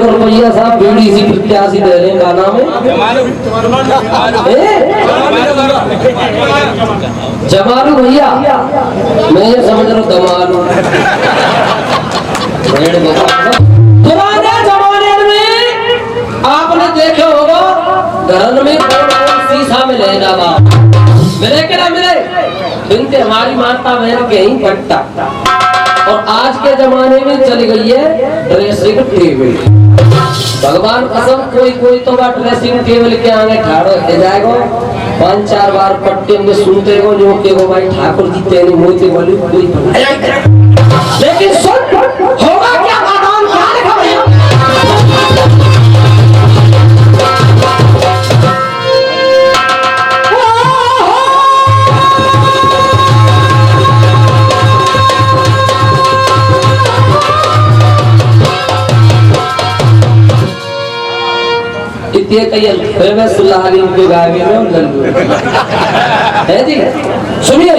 रुपया साहब बीड़ी सी प्रत्याशी दे रहे हैं, का नाम है जमालू भैया, मैं ये समझ रहा हूँ दमालू। पुराने जमाने में आपने देखे होगा घर में शीशा में ले जावा, मिले के ना मिले, इनके हमारी माता बहन के ही पट्टा। और आज के जमाने में चल गई है ड्रेसिंग टेबल। भगवान कसम कोई कोई तो बात ड्रेसिंग टेबल के आगे ठाड़ो हो जाएगा, 5-4 बार पट्टे में सुनते हो जो के वो भाई ठाकुर जी तेरे मोती बोली कोई बनाया, लेकिन सुन होगा क्या भगवान क्या लिखा भैया। ये कयल मैं सुल्लाहली के गावे में और लल्लू है जी। सुनिए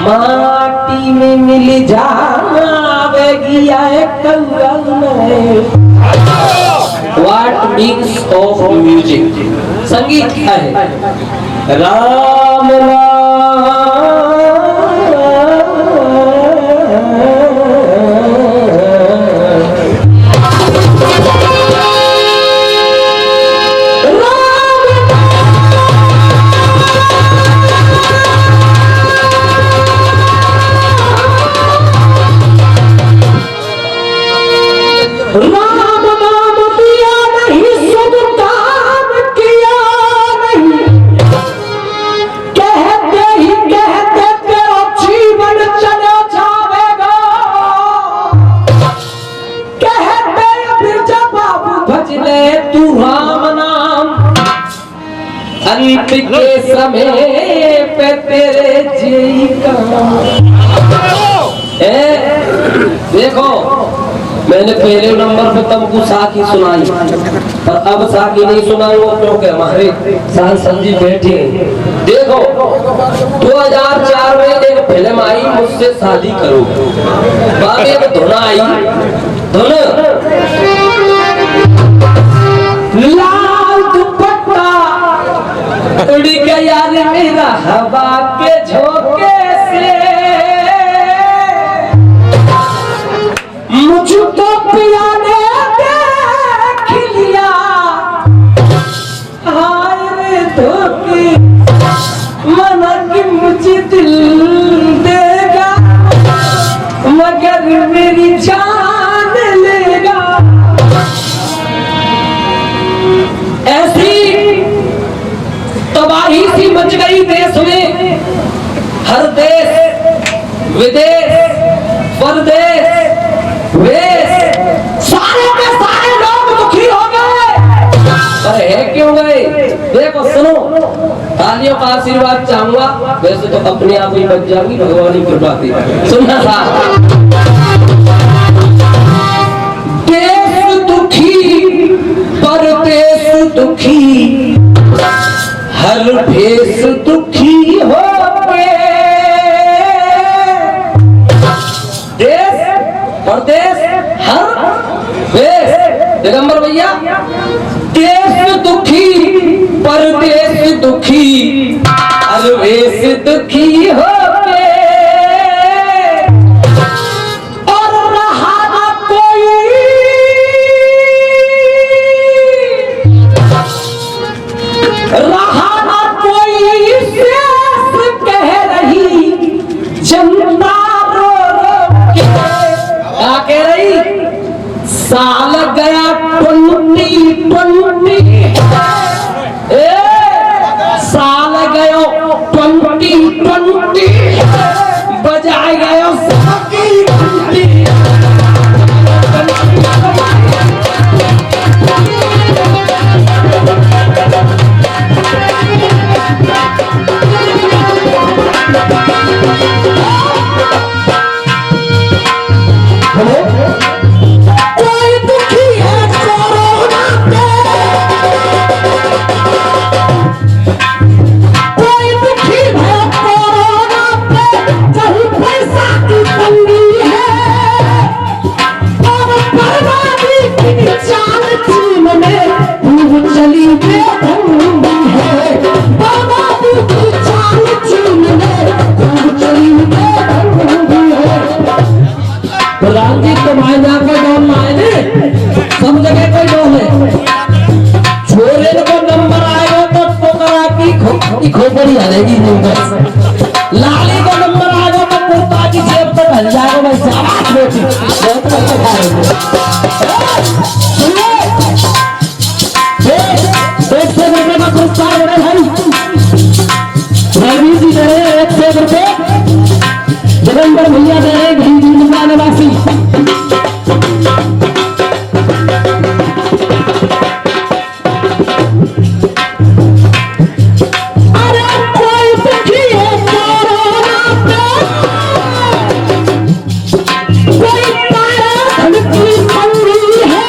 माटी में मिल जावेगी कंगन में। What means of music? संगीत क्या है? राम अंत के समय पे तेरे जी का देखो, मैंने पहले नंबर पे तुमको साखी सुनाई, पर अब साखी नहीं सुनाई वो क्योंकि हमारे सांसद जी बैठे। देखो 2004 में एक फिल्म आई मुझसे शादी करो, बाद एक धुन आई, धुन लाल दुपट्टा उड़ गया मेरा हवा के झोंके से, मुझको पिया ने देख लिया हाय रे धोखे, मना कि मुझे दिल देगा मगर मेरी जान लेगा। ऐसी तबाही सी मच गई देश में, हर देश विदेश परदेश वेश सारे के सारे लोग दुखी हो गए। पर है क्यों गए? देखो सुनो, तालियों का आशीर्वाद चाहूंगा, वैसे तो अपने आप ही बच जाएंगी भगवान की कृपा से। सुनना था देश दुखी परदेश दुखी, हर भेष दुखी हो के, देश परदेश हर भेष। दिगंबर भैया, देश दुखी परदेश दुखी, हर भेष दुखी हो के, और रहा ना कोई कह रही जनता रो रो के, क्या कह रही? साल गया 2020, साल चली बेढंगी है, दामाद की चाल चूम ले, खूब चली बेढंगी है। प्रधान जी तुम्हारे जाके डोल मायने सब जगह कोई डोल है। छोरे को नंबर आएगा तो टोकरा की खोपड़ी हलेगी नहीं बस। लाली को नंबर आएगा तो कुर्ता की जेब तक हल जाएगा भाई। शाबाश बेटी बहुत अच्छा खा रही है। एक सौ रुपए का पुरस्कार है भाई। रवि जी दे रहे 100 रुपए, जगन्बर भैया दे रहे घी जिंदा निवासी। कोई तारा धमकी मंगी है,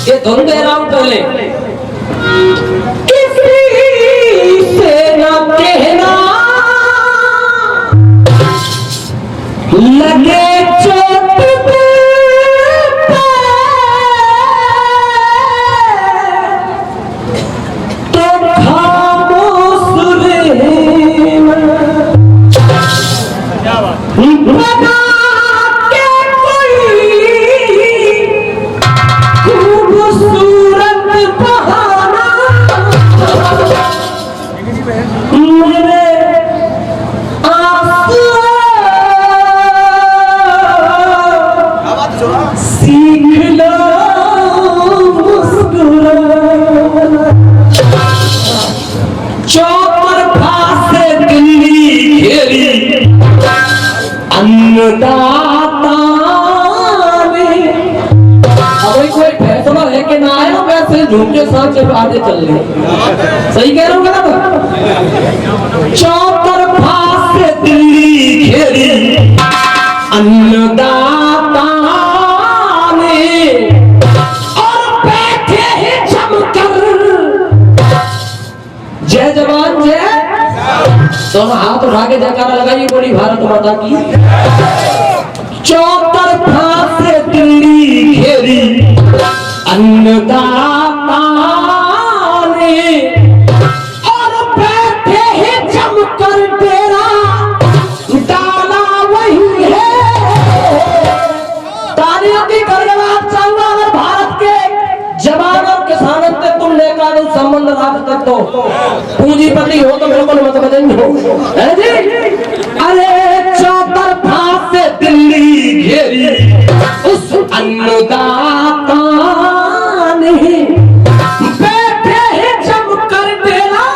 ये धुन दे रहा हूं पहले। किसी से न कहना लगे चोट तो खामोश रहना, बना के कोई खूबसूरत बहाना मेरे आंसू सीख लो मुस्कुराना। चौतरफा से दिल्ली घेरी अन्नदाता ने। अब कोई फैसला लेके ना आया वैसे झूठे सांप से आगे चल रहे। सही कह रहा हूँ ना? चौतरफा से दिल्ली घेरी अन्नदाता ने और बैठे हैं जमकर। जय जवान जय। दोनों हाथ उठा के जयकारा लगाइए बोली भारत माता की। चौतरफा से दिल्ली घेरी अन्नदाता ने और बैठे हैं जमकर डेरा डाला वही है। तालियों की गड़गड़ाहट चाहूंगा अगर भारत के जवान और किसानों से तुम लेकर संबंध रख तक तो पूंजीपति हो तो बिल्कुल मत बदलेंगे है जी। अरे चौतरफा से दिल्ली घेरी उस अन्नदाता ने बैठे हैं जमकर डेरा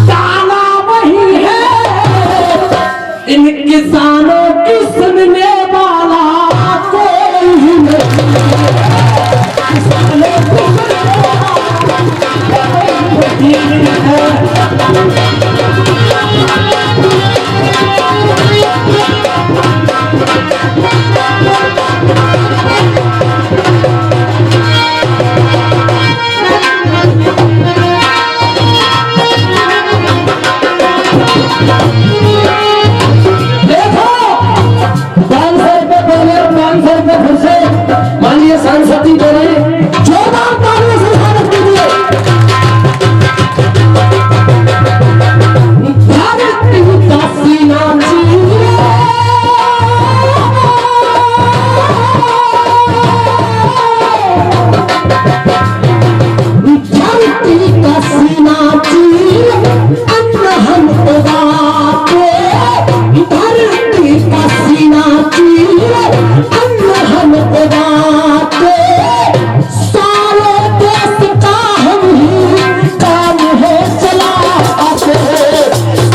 डाला वही है। इन किसानों की सुनने वाला कोई नहीं। किसानों की सुनने वाला कोई नहीं है। माननीय सांसद जी बोले जोरदार तालियों से स्वागत कीजिए। भारत का सीना चीरे, धरती का सीना चीरे अन्न हम उगाते। धरती का सीना चीरे अन्न हम उगाते। सारे देश का हम ही काम है चलाते।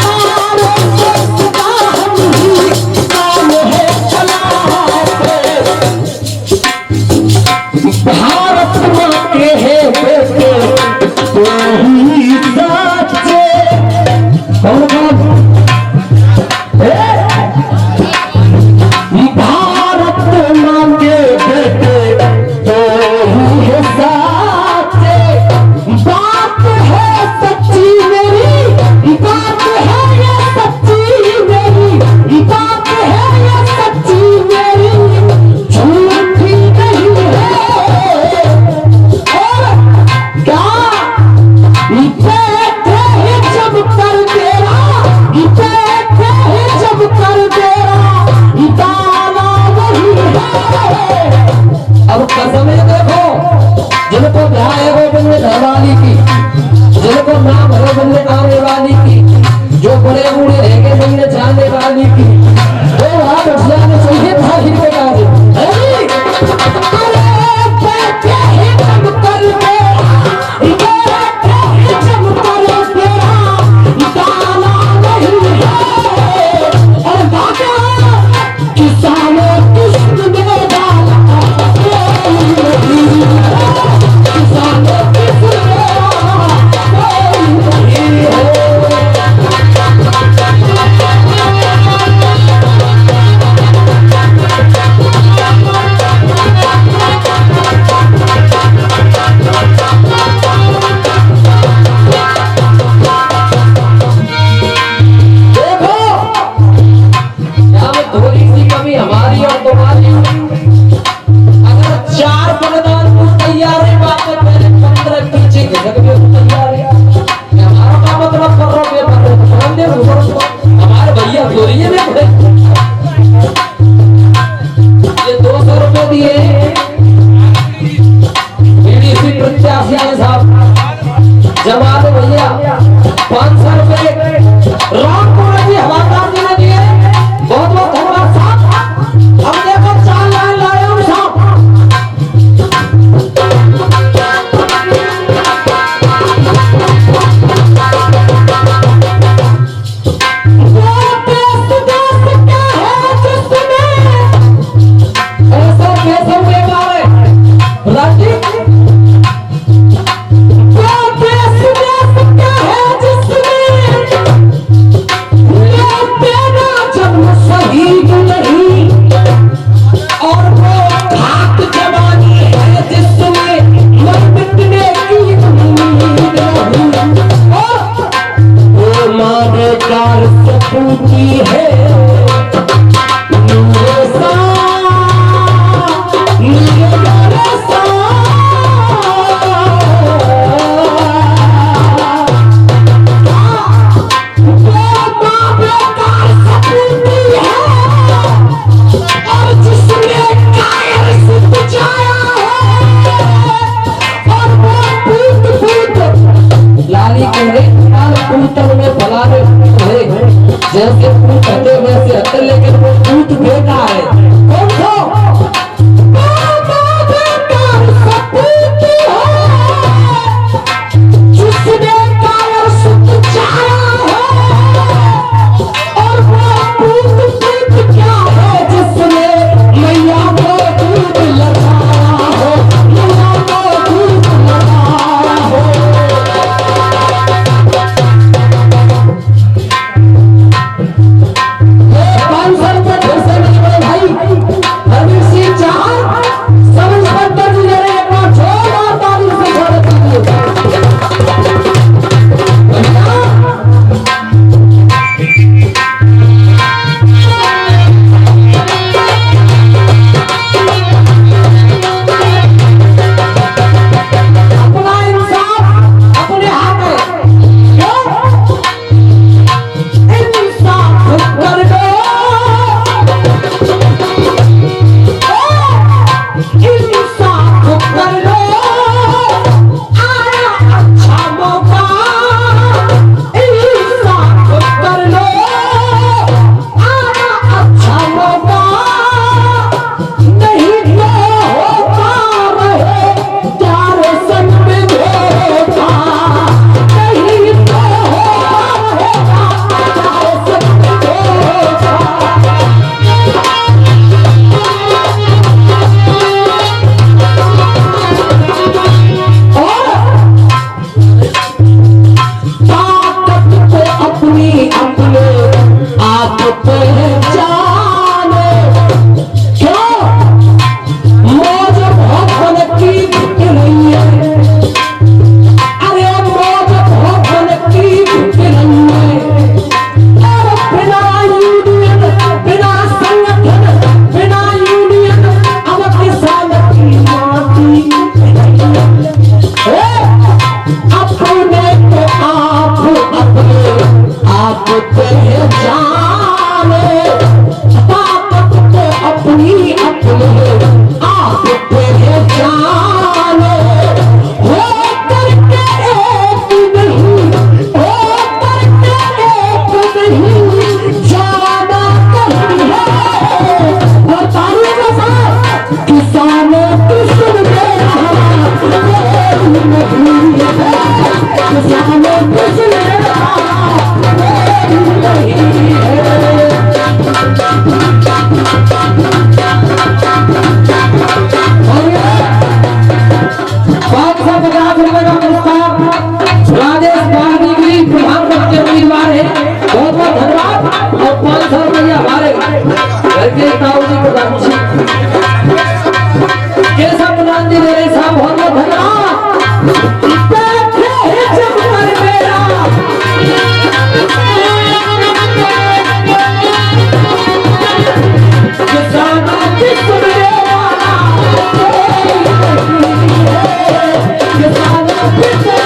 सारे देश का हम ही काम है चलाते। भारत माँ के है बेटे तो ही सच्चे। कौन कौन? भारत माँ के बेटे तो ही है सच्चे। बात है सच्ची मेरी, बात है ये सच्ची मेरी, बात है ये सच्ची मेरी, झूठी नहीं है। और क्या बैठे हैं जब कर तेरा, बैठे हैं जब कर तेरा डाला वही है। अब कसम ये देखो जिनको ध्यान है गोविंद धरवाली की, जिनको नाम है गोविंद आने वाली की, जो बड़े बूढ़े रहेंगे मिलने जाने वाली की, वो वहां बैठ जाने चाहिए थाली पे गाने। अरे बैठे हैं जब कर तेरा, बैठे हैं जब कर तेरा डाला वही है। और बाका किसानों की सुनने वाला कोई नहीं है। किसानों की सुनने वाला कोई नहीं है। के ताऊजी को रांची के सब नांदी रे सब होने भला बैठे हैं जब कर मेरा किसाना किसने वाला किसाना किसने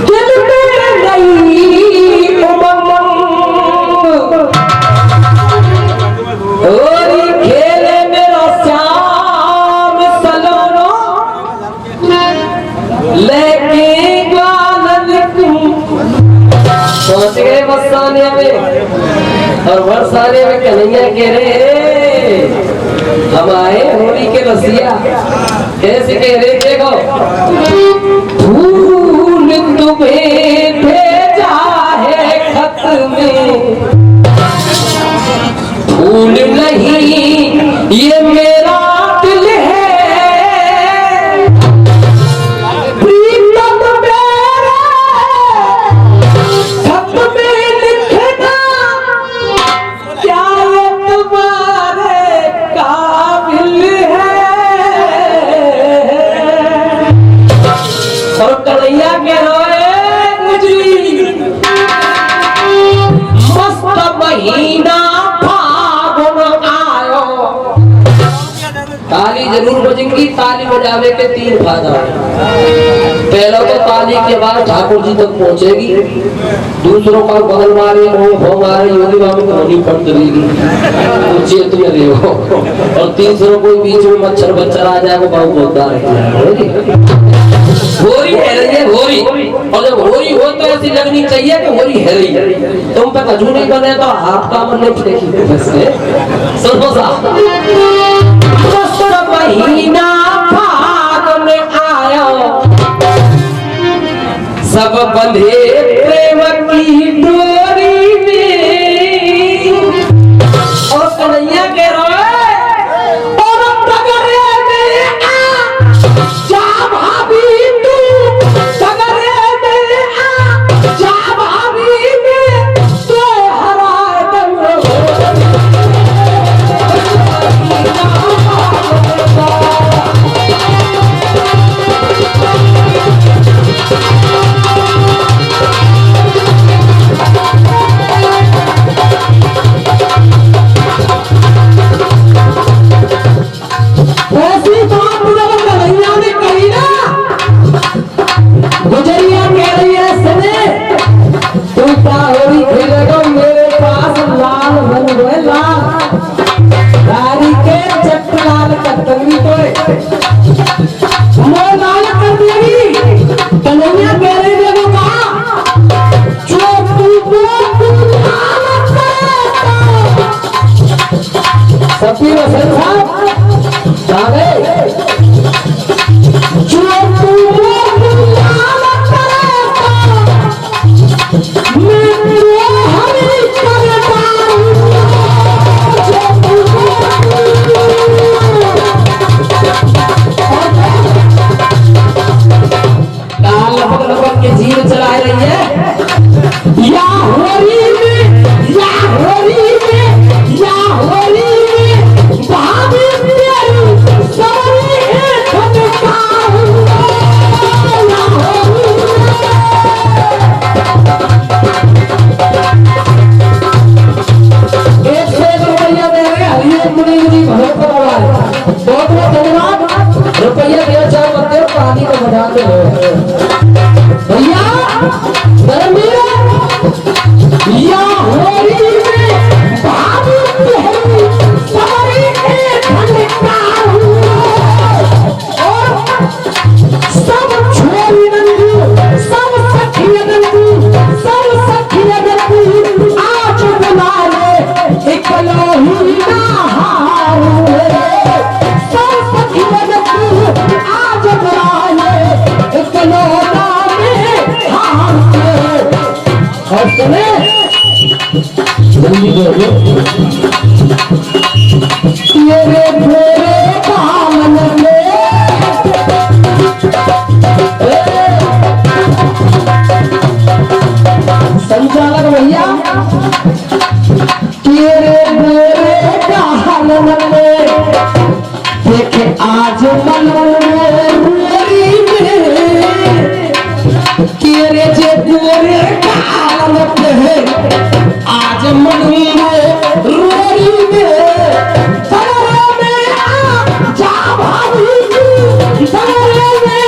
दिल में नई उमंग और खेले मेरा श्याम सलोनो लेके गालन पहुंच गए बरसाने में और बरसाने में कन्हैया कह रहे हम आए होली के रसिया कैसे कह रहे देखो फूल तुम्हें भेजा है खत में फूल नहीं ये मेरा दिल है प्रीतम मेरा खत में लिखना क्या ये तुम्हारे काबिल है और कन्हैया के रोए गुजरी मस्त महीना ताली जरूर बजेंगी। ताली बजावे के तीन फायदा पहला तो ताली के बाद ठाकुर जी तक पहुंचेगी, दूसरों का बगल मारे हो मारे योगी बाबू को होनी पड़ देगी चेत में रहे हो, और तीसरों को बीच में मच्छर बच्चर आ जाए वो बाबू बोलता है होरी है रही है होरी, और जब होरी हो तो ऐसी लगनी चाहिए कि होरी है रही है। तुम पे कजू नहीं बने तो हाथ का मन नहीं फेंकी सुनो साहब महीना फागुन आया सब बंधे प्रेम की डोरी में और कन्हैया के रोए और डगरे में आ जा भाभी तू डगरे में आ जा भाभी में तो हराए ऐसी बात जब कन्हैया ने कही ना, गुजरिया कह रही है सुने तू क्या होली खेलेगा मेरे पास लाल बन गए लाल गाड़ी के चट लाल कटंगी तो मैं लाल कर देगी। कन्हैया कह रही देखो कहा जो तू लाल करेगा सभी वसंत साहब जो तू लाल करेगा मैं तो हरी करता लाल लपक लपक के जीव चला रही है या होली में या होली में या होली में भाभी तेरी सवरी है ठनका या होली एक से एक रुपया दे रहे हरिओम मुनि जी बहुत बहुत धन्यवाद। रुपया दिया चाहे बंदे पानी को बढ़ा दे भैया धर्मवीर या होली में भाभी तेरी सवरी है ठनका और सब छोरी नंदू सब सखिया नंदू सब सखिया नंदू आज बुला ले एक लोही ना हारू सब सखिया नंदू आज बुला ले एक लोही जल्दी करो तेरे मेरे दामन में संचालक भैया तेरे मेरे दामन में देखे आज मन मेरी तेरे जे गोरे काल पे आज मन रोरी में सगरे में जा भाभी सगरे में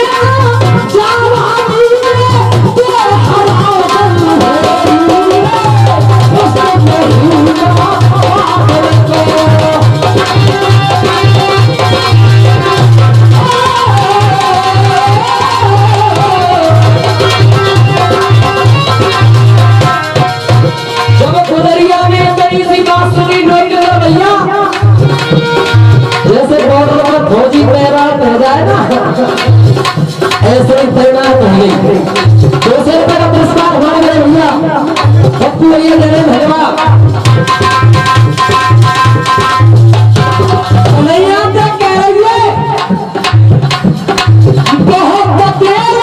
जा भाभी तो हराओ फौजी तैनात हो जाए ना ऐसे ही तैनात हो गई 200 रुपए का पुरस्कार हमारे मेरे भैया पप्पू भैया दे रहे धन्यवाद नहीं आते कह रही है बहुत बतेर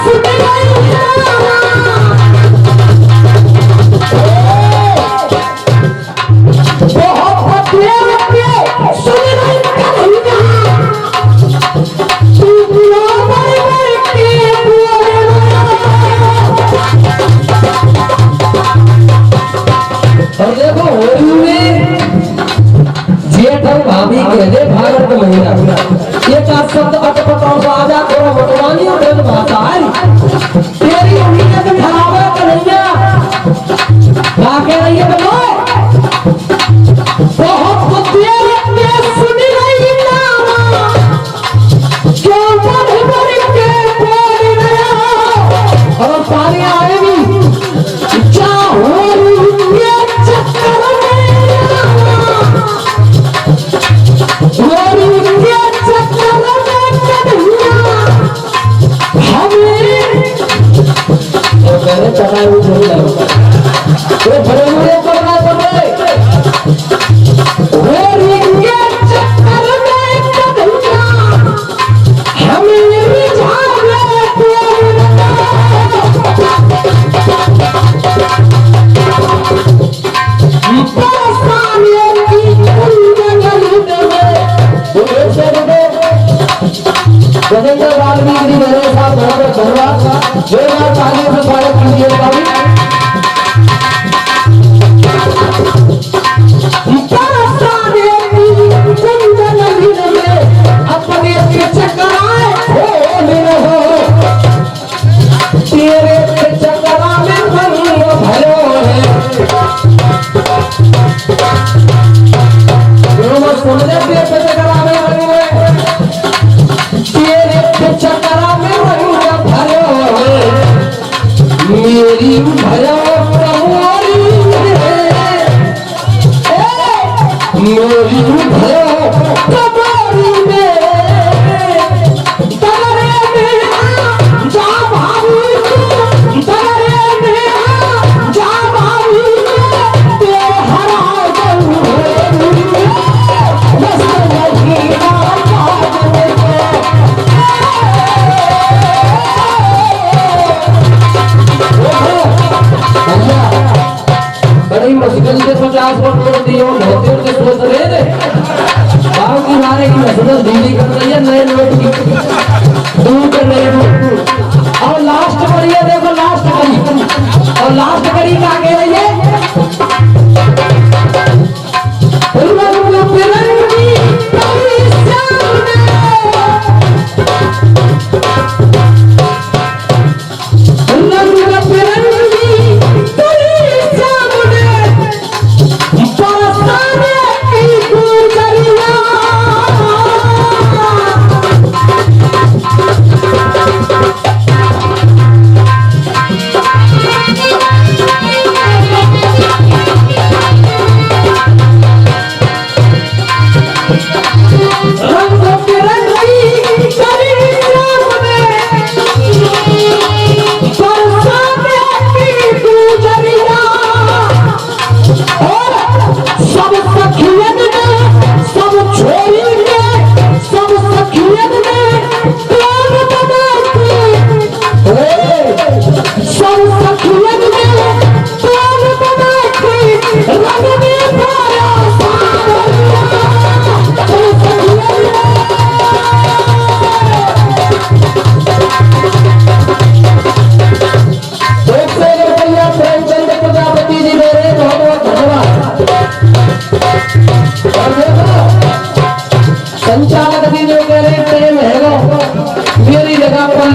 सुन रही बहुत बतेर सुन रही और देखो होली में जेठ और भाभी कहले भागवत का महीना ये का शब्द अटपटाओ आजा करो मतवानी और देव भाषा है तेरी उम्मीद से खराबा कन्हैया भागे रहिए बोलो बहुत देर में सुन रही ना क्यों मन भर के बोल गया और पानी आएगी क्या हो चढ़ाए हुए नहीं लगता तो बड़े बड़े करना पड़े वो रिंगे चक्कर में कन्हैया हमें रिझावे पासाने की कुंडल में वो ऐसे बड़े गजेंद्र वाल्मीकि मेरे साथ बहुत धन्यवाद जोरदार तालियों से स्वागत कीजिएगा अपने चक्कर आए हो तेरे चक्कर में भयो है सुन ले चक्कर में तेरे चक्कर में भयो है मेरी भयो कमोरी मेरी भयो कमोरी में तगड़े में जा भाभी तगड़े में जा भाभी तेरे हरा बड़ी मुश्किल से 50 वोट दिए होते उनके सोच रहे थे गाँव की मारे की मसलन ढीली कर रही है नए नोट की दूर कर रही है और लास्ट करी है देखो लास्ट करी और लास्ट करी का कह रही है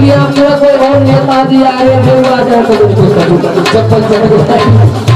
इसलिए आप थोड़ा कोई और नेता जी आए थे, आ जाए तो चप्पल चढ़ गए।